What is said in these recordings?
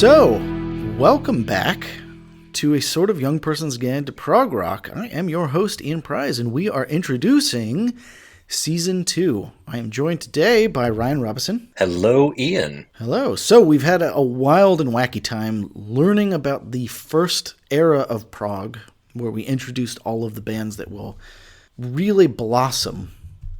So, welcome back to a sort of young person's guide to prog rock. I am your host, Ian Prize, and we are introducing Season 2. I am joined today by Ryan Robison. Hello, Ian. Hello. So, we've had a wild and wacky time learning about the first era of prog, where we introduced all of the bands that will really blossom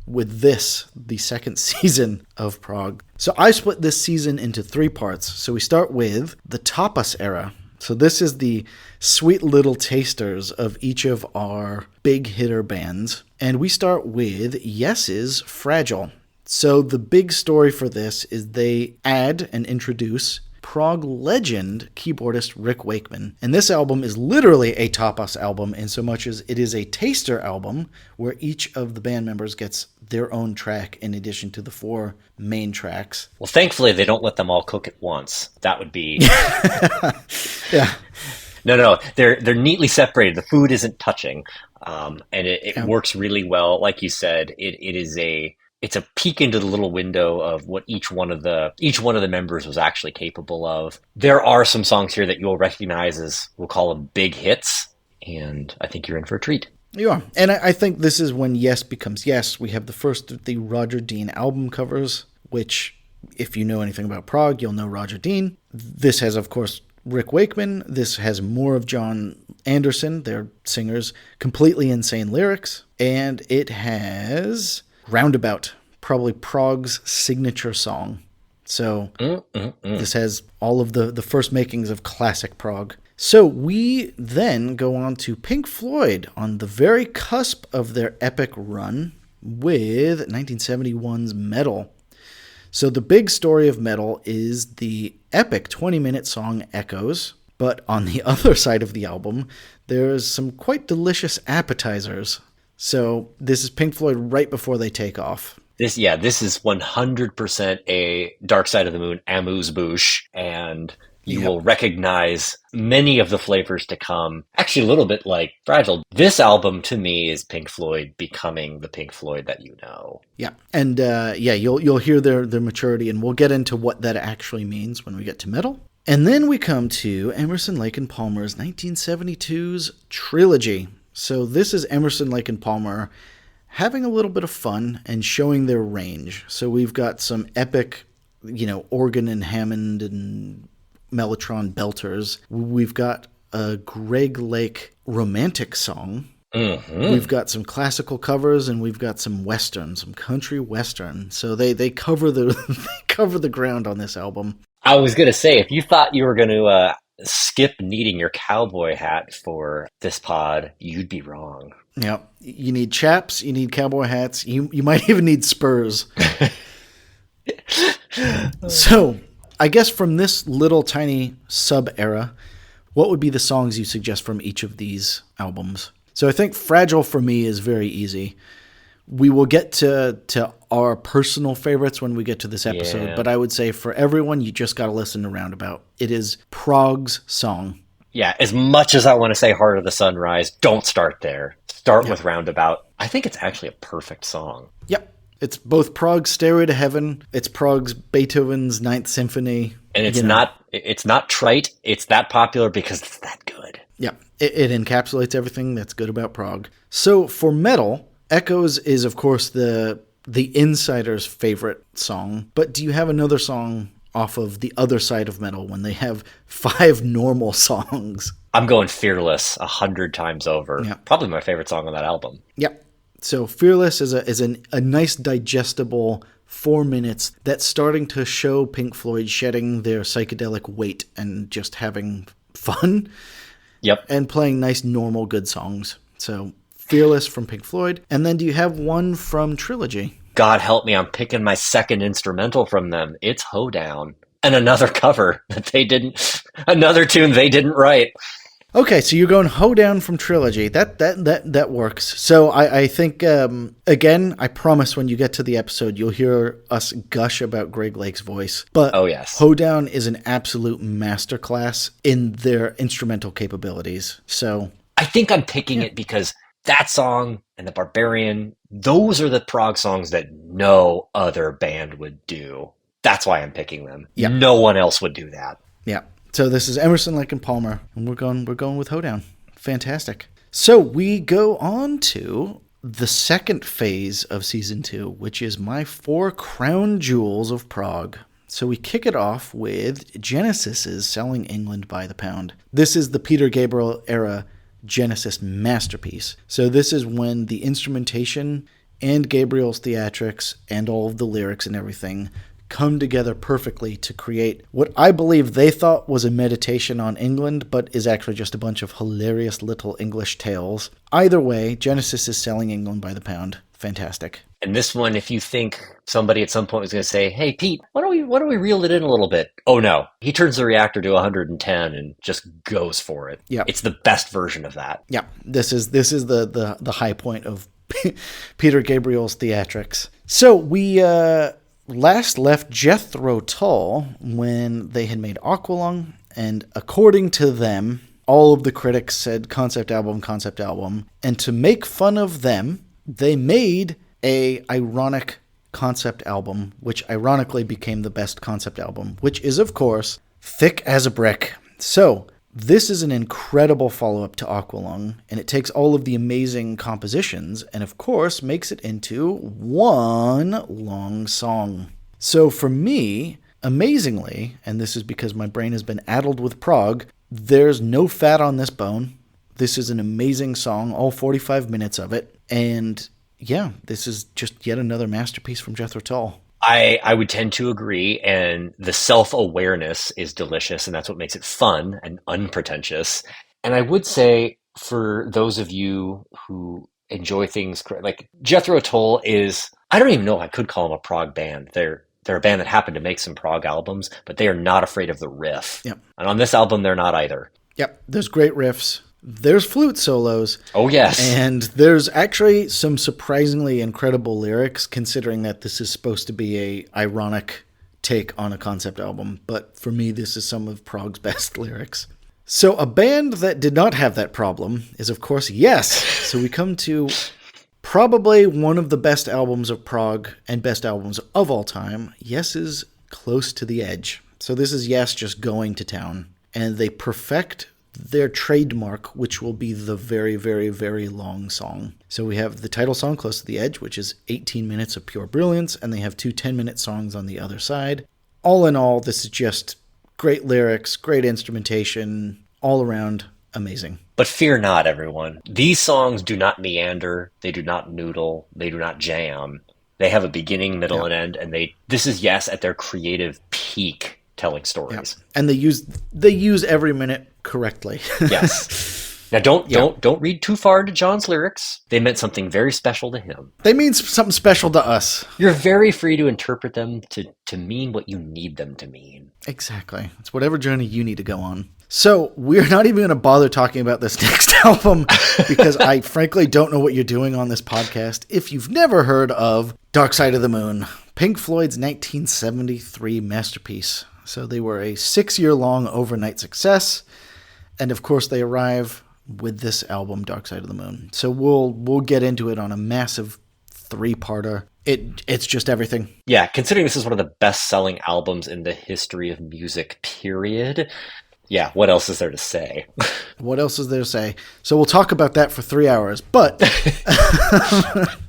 with this, the second season of prog. So I split this season into 3 parts. So we start with the Tapas era. So this is the sweet little tasters of each of our big hitter bands. And we start with Yes's Fragile. So the big story for this is they add and introduce prog legend keyboardist Rick Wakeman. And this album is literally a tapas album in so much as it is a taster album where each of the band members gets their own track in addition to the 4 main tracks. Well, thankfully, they don't let them all cook at once. That would be... Yeah. No, they're neatly separated. The food isn't touching, and it works really well. Like you said, it's a peek into the little window of what each one of the members was actually capable of. There are some songs here that you'll recognize as, we'll call them big hits, and I think you're in for a treat. You are. And I think this is when Yes becomes Yes. We have the first of the Roger Dean album covers, which, if you know anything about prog, you'll know Roger Dean. This has, of course, Rick Wakeman. This has more of John Anderson, their singers, completely insane lyrics. And it has Roundabout, probably prog's signature song. So This has all of the first makings of classic prog. So we then go on to Pink Floyd on the very cusp of their epic run with 1971's Metal. So the big story of Metal is the epic 20-minute song Echoes, but on the other side of the album, there's some quite delicious appetizers. So this is Pink Floyd right before they take off. This is 100% a Dark Side of the Moon amuse-bouche, and you will recognize many of the flavors to come. Actually, a little bit like Fragile. This album, to me, is Pink Floyd becoming the Pink Floyd that you know. Yeah, and you'll hear their maturity, and we'll get into what that actually means when we get to Metal. And then we come to Emerson, Lake and Palmer's 1972's Trilogy. So this is Emerson, Lake and Palmer having a little bit of fun and showing their range. So we've got some epic, organ and Hammond and Mellotron belters. We've got a Greg Lake romantic song. Mm-hmm. We've got some classical covers, and we've got some western, some country western. So they cover the ground on this album. I was going to say, if you thought you were going to skip needing your cowboy hat for this pod, you'd be wrong. Yeah, you need chaps, you need cowboy hats, you might even need spurs. So, I guess from this little tiny sub-era, what would be the songs you suggest from each of these albums? So I think Fragile for me is very easy. We will get to our personal favorites when we get to this episode, but I would say for everyone, you just got to listen to Roundabout. It is prog's song. Yeah, as much as I want to say Heart of the Sunrise, don't start there. Start with Roundabout. I think it's actually a perfect song. Yep. It's both Prog's Stairway to Heaven, it's Prog's Beethoven's Ninth Symphony. And it's not trite, it's that popular because it's that good. Yeah, it encapsulates everything that's good about prog. So for Metal, Echoes is, of course, the insider's favorite song. But do you have another song off of the other side of Metal when they have 5 normal songs? I'm going Fearless 100 times over. Yeah. Probably my favorite song on that album. Yep. So Fearless is a nice digestible 4 minutes that's starting to show Pink Floyd shedding their psychedelic weight and just having fun. Yep. And playing nice, normal, good songs. So Fearless from Pink Floyd. And then do you have one from Trilogy? God help me, I'm picking my second instrumental from them. It's Hoedown. And another cover that another tune they didn't write. Okay, so you're going Hoedown from Trilogy. That works. So I think, again, I promise when you get to the episode, you'll hear us gush about Greg Lake's voice. But oh, yes. Hoedown is an absolute masterclass in their instrumental capabilities. So I think I'm picking it because that song and The Barbarian, those are the prog songs that no other band would do. That's why I'm picking them. Yep. No one else would do that. Yeah. So this is Emerson, Lake and Palmer, and we're going with Hoedown. Fantastic. So we go on to the second phase of season 2, which is my 4 crown jewels of prog. So we kick it off with Genesis's Selling England by the Pound. This is the Peter Gabriel era Genesis masterpiece. So this is when the instrumentation and Gabriel's theatrics and all of the lyrics and everything come together perfectly to create what I believe they thought was a meditation on England, but is actually just a bunch of hilarious little English tales. Either way, Genesis is Selling England by the Pound. Fantastic. And this one, if you think somebody at some point was going to say, "Hey, Pete, why don't we reel it in a little bit?" Oh no, he turns the reactor to 110 and just goes for it. Yeah, it's the best version of that. Yeah, this is the high point of Peter Gabriel's theatrics. So we last left Jethro Tull when they had made Aqualung, and according to them, all of the critics said concept album. And to make fun of them, they made a ironic concept album, which ironically became the best concept album, which is, of course, Thick as a Brick. So this is an incredible follow-up to Aqualung, and it takes all of the amazing compositions and, of course, makes it into one long song. So for me, amazingly, and this is because my brain has been addled with prog, there's no fat on this bone. This is an amazing song, all 45 minutes of it, and yeah, this is just yet another masterpiece from Jethro Tull. I would tend to agree, and the self-awareness is delicious, and that's what makes it fun and unpretentious. And I would say, for those of you who enjoy things like Jethro Tull is, I don't even know if I could call them a prog band. They're a band that happened to make some prog albums, but they are not afraid of the riff. Yep. And on this album, they're not either. Yep, there's great riffs. There's flute solos. Oh, yes. And there's actually some surprisingly incredible lyrics, considering that this is supposed to be a ironic take on a concept album. But for me, this is some of prog's best lyrics. So a band that did not have that problem is, of course, Yes. So we come to probably one of the best albums of prog and best albums of all time. Yes is Close to the Edge. So this is Yes just going to town. And they perfect their trademark, which will be the very, very, very long song. So we have the title song, Close to the Edge, which is 18 minutes of pure brilliance, and they have 2 10-minute songs on the other side. All in all, this is just great lyrics, great instrumentation, all around amazing. But fear not, everyone. These songs do not meander, they do not noodle, they do not jam. They have a beginning, middle, and end, and this is Yes at their creative peak telling stories. Yeah. And they use every minute correctly. Yes. Now don't read too far into John's lyrics. They meant something very special to him. They mean something special to us. You're very free to interpret them to mean what you need them to mean. Exactly. It's whatever journey you need to go on. So we're not even going to bother talking about this next album because I frankly don't know what you're doing on this podcast if you've never heard of Dark Side of the Moon, Pink Floyd's 1973 masterpiece. So they were a 6-year-long overnight success. And of course they arrive with this album, Dark Side of the Moon. So we'll get into it on a massive 3-parter. It's just everything. Yeah, considering this is one of the best-selling albums in the history of music, period. Yeah, what else is there to say? What else is there to say? So we'll talk about that for 3 hours. But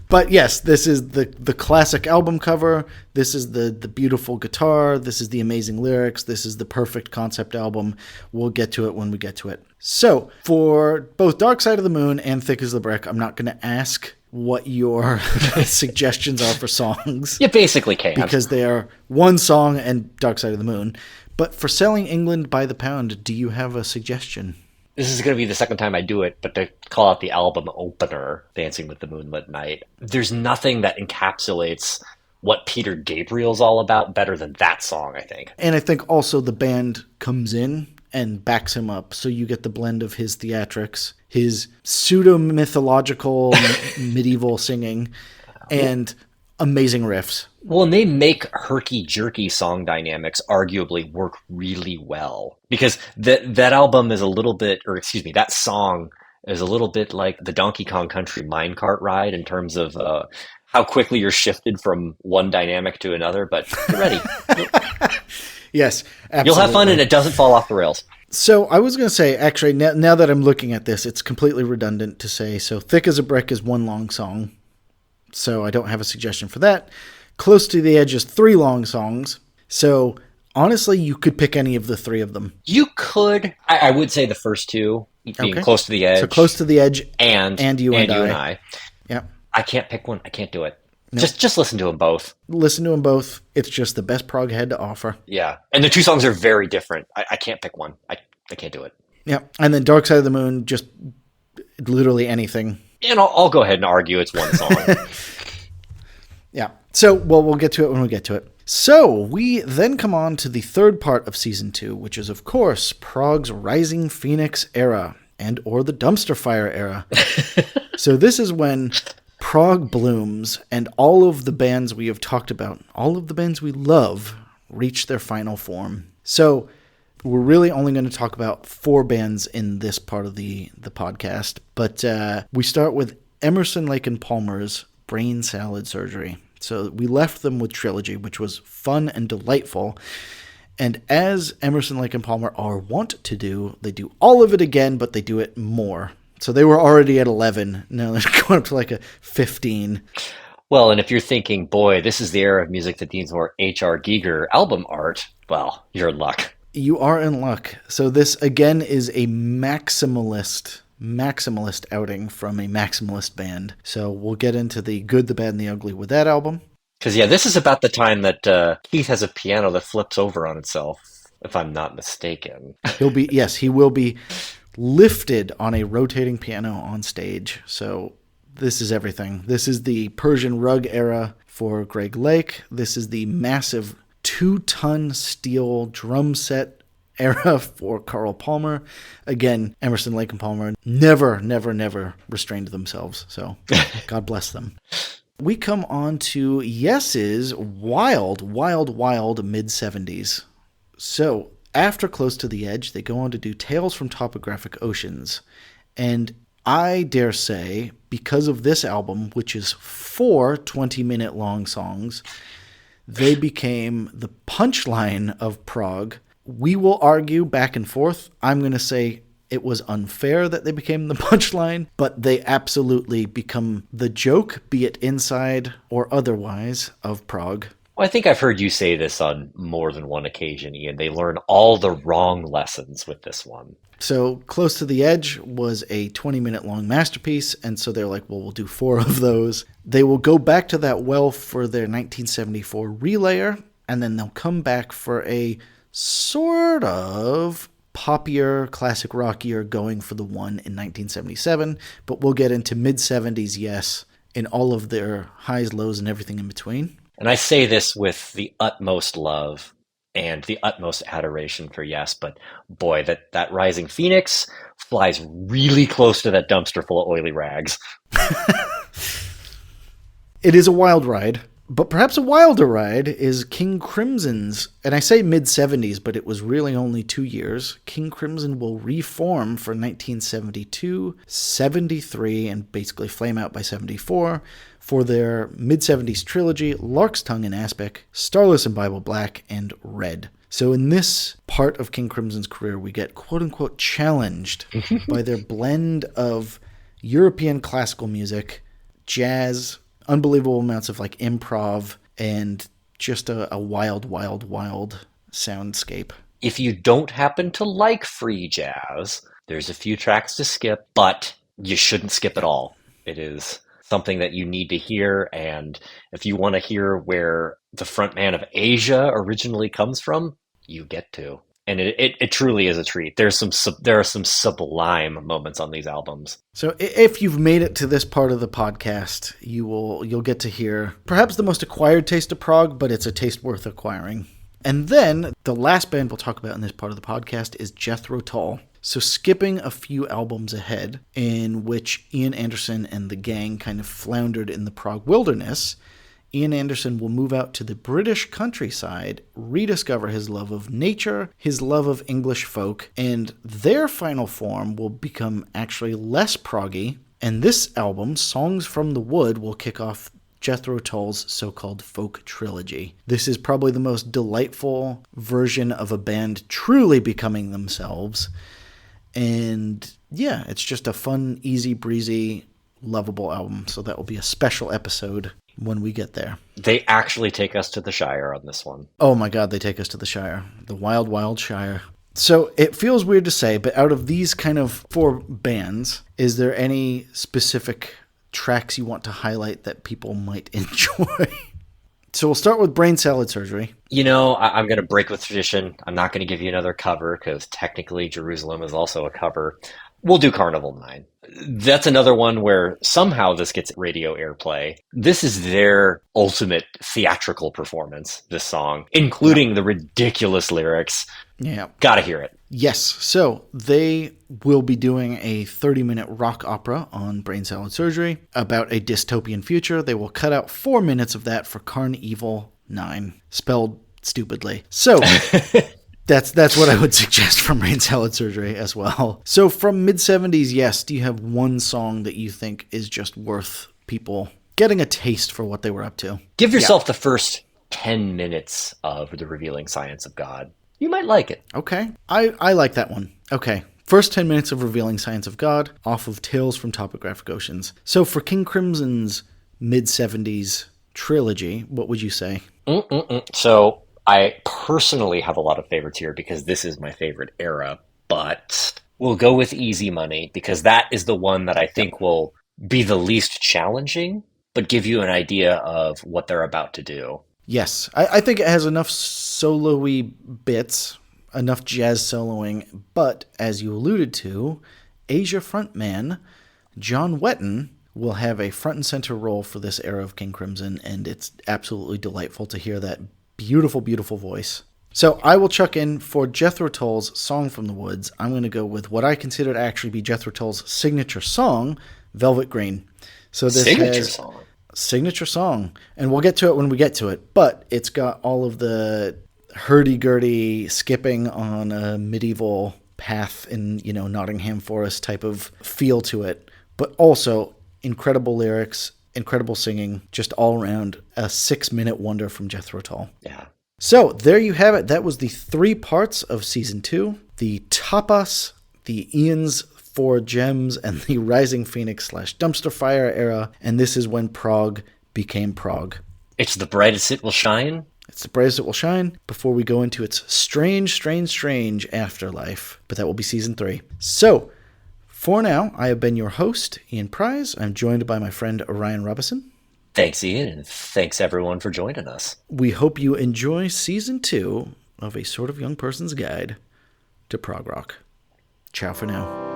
but yes, this is the classic album cover. This is the beautiful guitar. This is the amazing lyrics. This is the perfect concept album. We'll get to it when we get to it. So for both Dark Side of the Moon and Thick as the Brick, I'm not going to ask what your suggestions are for songs. You basically can. Because they are one song and Dark Side of the Moon. But for Selling England by the Pound, do you have a suggestion? This is going to be the second time I do it, but to call out the album opener, Dancing with the Moonlit Night, there's nothing that encapsulates what Peter Gabriel's all about better than that song, I think. And I think also the band comes in and backs him up, so you get the blend of his theatrics, his pseudo-mythological medieval singing, and amazing riffs. Well, and they make herky-jerky song dynamics arguably work really well. Because that album is a little bit, or excuse me, that song is a little bit like the Donkey Kong Country minecart ride in terms of how quickly you're shifted from one dynamic to another, but you're ready. Yes, absolutely. You'll have fun and it doesn't fall off the rails. So I was going to say, actually, now that I'm looking at this, it's completely redundant to say, so Thick as a Brick is one long song. So I don't have a suggestion for that. Close to the Edge is 3 long songs. So honestly, you could pick any of the 3 of them. You could. I would say the first 2, being Close to the Edge. So Close to the Edge and You and I. Yeah. I can't pick one. I can't do it. Nope. Just listen to them both. Listen to them both. It's just the best prog had to offer. Yeah. And the 2 songs are very different. I can't pick one. I can't do it. Yeah. And then Dark Side of the Moon, just literally anything. And I'll go ahead and argue it's one song. Yeah. So, well, we'll get to it when we get to it. So, we then come on to the third part of Season 2, which is, of course, prog's Rising Phoenix era and or the Dumpster Fire era. So this is when prog blooms and all of the bands we have talked about, all of the bands we love, reach their final form. So we're really only going to talk about 4 bands in this part of the podcast, but we start with Emerson, Lake and Palmer's Brain Salad Surgery. So we left them with Trilogy, which was fun and delightful. And as Emerson, Lake and Palmer are wont to do, they do all of it again, but they do it more. So they were already at 11. Now they're going up to like a 15. Well, and if you're thinking, boy, this is the era of music that needs more H.R. Giger album art, well, you're in luck. You are in luck. So this, again, is a maximalist outing from a maximalist band. So we'll get into the good, the bad, and the ugly with that album. Because, yeah, this is about the time that Keith has a piano that flips over on itself, if I'm not mistaken. He will be lifted on a rotating piano on stage. So this is everything. This is the Persian rug era for Greg Lake. This is the massive 2-ton steel drum set era for Carl Palmer. Again, Emerson, Lake and Palmer never restrained themselves. So God bless them. We come on to Yes's wild mid-70s. So after Close to the Edge, they go on to do Tales from Topographic Oceans. And I dare say, because of this album, which is 4 20-minute long songs, they became the punchline of prog. We will argue back and forth. I'm going to say it was unfair that they became the punchline, but they absolutely become the joke, be it inside or otherwise, of prog. Well, I think I've heard you say this on more than one occasion, Ian. They learn all the wrong lessons with this one. So Close to the Edge was a 20-minute long masterpiece, and so they're like, well, we'll do 4 of those. They will go back to that well for their 1974 relayer, and then they'll come back for a sort of poppier, classic rockier going for the one in 1977, but we'll get into mid-70s Yes in all of their highs, lows, and everything in between. And I say this with the utmost love and the utmost adoration for Yes, but boy, that Rising Phoenix flies really close to that dumpster full of oily rags. It is a wild ride, but perhaps a wilder ride is King Crimson's, and I say mid-70s, but it was really only 2 years. King Crimson will reform for 1972, 73, and basically flame out by 74 for their mid-70s trilogy, Lark's Tongue and Aspic, Starless and Bible Black, and Red. So in this part of King Crimson's career, we get quote-unquote challenged by their blend of European classical music, jazz, unbelievable amounts of like improv, and just a wild soundscape. If you don't happen to like free jazz, there's a few tracks to skip, but you shouldn't skip it all. It is something that you need to hear, and if you want to hear where the frontman of Asia originally comes from, you get to. And it truly is a treat. There are some sublime moments on these albums. So if you've made it to this part of the podcast, you'll get to hear perhaps the most acquired taste of prog, but it's a taste worth acquiring. And then the last band we'll talk about in this part of the podcast is Jethro Tull. So skipping a few albums ahead, in which Ian Anderson and the gang kind of floundered in the prog wilderness, Ian Anderson will move out to the British countryside, rediscover his love of nature, his love of English folk, and their final form will become actually less proggy. And this album, Songs from the Wood, will kick off Jethro Tull's so-called folk trilogy. This is probably the most delightful version of a band truly becoming themselves. And yeah, it's just a fun, easy breezy, lovable album. So that will be a special episode when we get there. They actually take us to the Shire on this one. Oh my God, they take us to the Shire. The wild, wild Shire. So it feels weird to say, but out of these kind of 4 bands, is there any specific tracks you want to highlight that people might enjoy? So we'll start with Brain Salad Surgery. You know, I'm going to break with tradition. I'm not going to give you another cover because technically Jerusalem is also a cover. We'll do Carnival 9. That's another one where somehow this gets radio airplay. This is their ultimate theatrical performance, this song, including the ridiculous lyrics. Yeah. Gotta hear it. Yes. So they will be doing a 30-minute rock opera on Brain Salad Surgery about a dystopian future. They will cut out 4 minutes of that for Carnival 9, spelled stupidly. So that's what I would suggest from Brain Salad Surgery as well. So from mid-70s, yes, do you have one song that you think is just worth people getting a taste for what they were up to? Give yourself the first 10 minutes of The Revealing Science of God. You might like it. Okay. I like that one. Okay. First 10 minutes of Revealing Science of God off of Tales from Topographic Oceans. So for King Crimson's mid-70s trilogy, what would you say? So I personally have a lot of favorites here because this is my favorite era, but we'll go with Easy Money because that is the one that I think will be the least challenging, but give you an idea of what they're about to do. Yes, I think it has enough solo-y bits, enough jazz soloing, but as you alluded to, Asia frontman John Wetton will have a front and center role for this era of King Crimson, and it's absolutely delightful to hear that beautiful, beautiful voice. So I will chuck in for Jethro Tull's Song from the Woods. I'm going to go with what I consider to actually be Jethro Tull's signature song, Velvet Green. So this signature song, and we'll get to it when we get to it, but it's got all of the hurdy-gurdy skipping on a medieval path in, Nottingham Forest type of feel to it, but also incredible lyrics, incredible singing, just all around a 6-minute wonder from Jethro Tull. Yeah. So there you have it. That was the 3 parts of season 2, the Tapas, the Ian's 4 Gems, and the Rising Phoenix / Dumpster Fire era, and this is when prog became prog. It's the brightest it will shine. It's the brightest it will shine before we go into its strange, strange, strange afterlife, but that will be season 3. So, for now, I have been your host, Ian Prize. I'm joined by my friend Orion Robison. Thanks, Ian, and thanks everyone for joining us. We hope you enjoy season 2 of A Sort of Young Person's Guide to Prog Rock. Ciao for now.